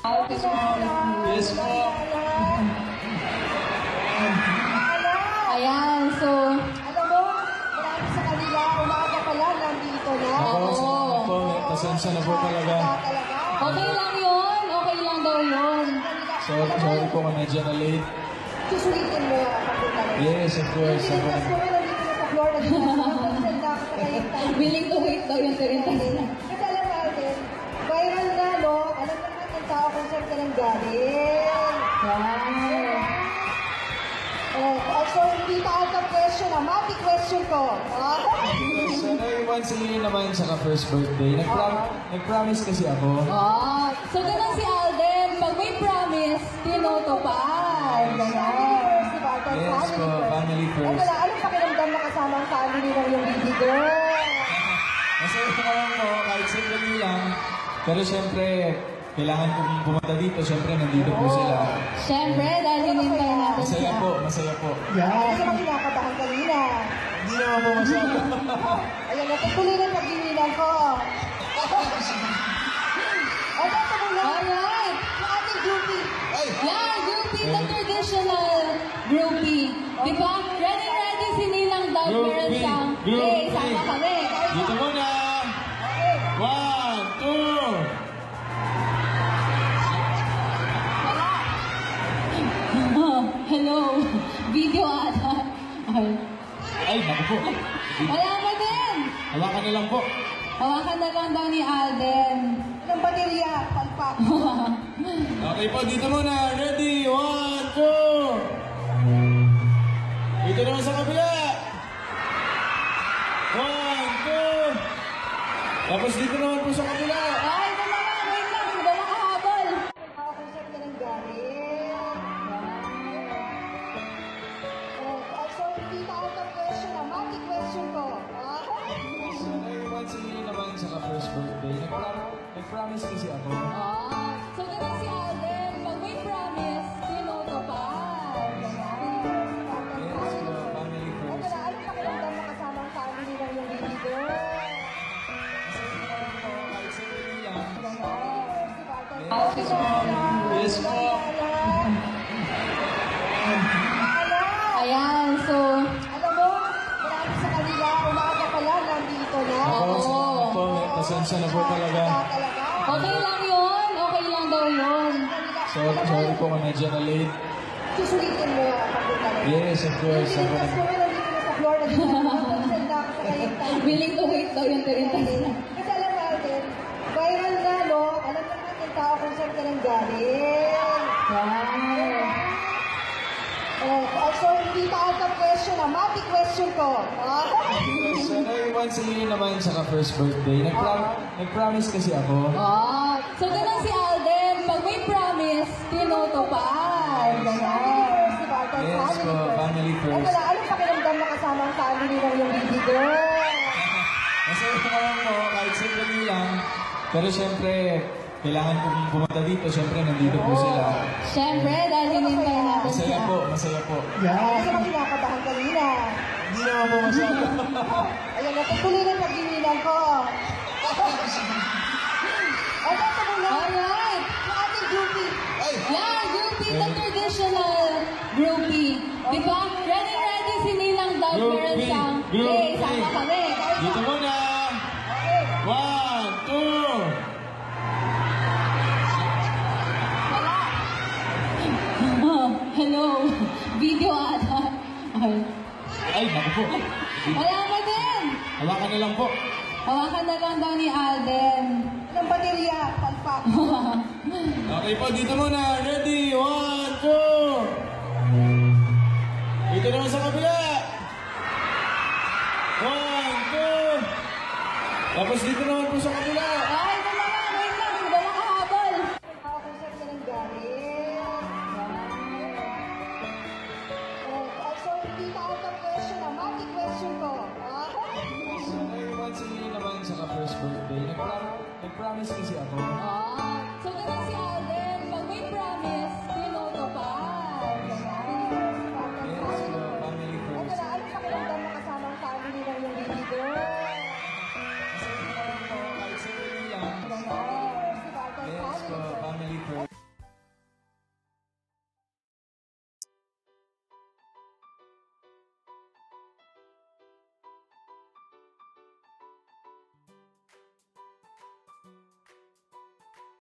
Yes po. Ayan, so, Alam mo, marami sa kanila, umaga pa lang, nandito na. Ako, salamat po. Pasensya na po talaga. okay lang yun. Okay lang daw yun. Sorry po kung medyo na late. Susulitin mo yung pagpunta na. Yes, of course. Ako Pilipinas na. ko rin, nandito na sa floor, nandito na sa kayang Willing to wait daw yung 30 na. Kasi alam natin, viral na, no? Alam naman ng tao kung saan ka nang galing. Wow. Also, hindi pa out of question, mati question ko. So, once a year naman sa first birthday. Nag-promise kasi ako. Oh, so ganun si Alden. Pag may promise, tinutupad. Ganun. Yes po, family first. Wala, anong pakiramdam na kasama ang family ng iyong baby girl? Masaya ko naman po, kahit simple lang. Pero syempre, kailangan kong pumunta dito. Syempre, nandito po sila. Siyempre, dahil hinintay natin Masaya siya. po, masaya po. Hindi naman kinakabahan kanina. Hindi naman po masaya. Ayan, natutuloy na pag-inilan ko. Ano ito muna? Alright. Yung ating groupie. Yeah, groupie, the traditional groupie. Di ba? Ready si Nilang Dog. Meron Groupie, siyang, groupie. hey, sama kami. Dito muna! Okay. 1, 2! Oh, hello. Video ata. Ay. Ay, naku po. Wala pa din. Hawakan na lang po. Hawakan na lang daw ni Alden. Anong baterya? Palpak. Okay po, dito muna. Ready? 1, 2! Dito naman sa kabila. 1, 2! Tapos dito naman po sa kabila. Ay, ito naman. Wait lang. Hindi ba makahabol? Tao kung saan ka nang galing. Also, hindi pa out of question, mati question ko. So, once a year naman sa first birthday. Nag-promise kasi ako. Oh, so ganun si Alden. Pag may promise, tinutupad. Yes po, family first. Wala, anong pakiramdam na kasama ang family ng iyong baby girl? Masaya ko naman po, kahit simple lang. Yes, Yes po. Ayan, so, Alam mo, marami sa kanila, umaga pa lang, nandito na. Ako, salamat po. Pasensya na po talaga. okay lang yun. Okay lang daw yun. Sorry po kung medyo na late. Susulitin mo yung pagpunta na. Yes, of course. Ako Pilipinas ko na. rin, nandito na sa floor, nandito na sa kayang Willing to wait daw yung 30 na. Kasi alam natin, viral na, no? Alam naman ng tao kung saan ka nang galing. Wow. Also, hindi pa out of question, mati question ko. So, once a year naman sa first birthday. Nag-promise kasi ako. Oh, so ganun si Alden. Pag may promise, tinutupad. Ganun. Yes po, family first. Wala, anong pakiramdam na kasama ang family ng iyong baby girl? Masaya ko naman po, kahit simple lang. Pero syempre, kailangan kong pumunta dito. Syempre, nandito po sila. Siyempre, dahil hinintay natin Masaya siya. po, masaya po. Hindi naman kinakabahan kanina. Hindi naman po masaya. Ayan, natutuloy na pag-inilan ko. Ano ito muna? Alright. Yung ating groupie. Yeah, groupie, the traditional groupie. Di ba? Ready si Nilang Dog. Meron Groupie, siyang, groupie. hey, sama kami. Dito muna! Okay. 1, 2! Oh, hello. Video ata. Ay. Ay, naku po. Wala pa din. Hawakan na lang po. Hawakan na lang daw ni Alden. Anong baterya? Palpak. Okay po, dito muna. Ready? 1, 2! Dito naman sa kabila. 1, 2! Tapos dito naman po sa kabila. Ay, ito naman. Wait lang. Hindi ba makahabol? Tao kung saan ka nang galing. Also, hindi pa out of question, mati question ko. So, once a year naman sa first birthday. Nag-promise kasi ako. Oh, so ganun si Alden. Pag may promise,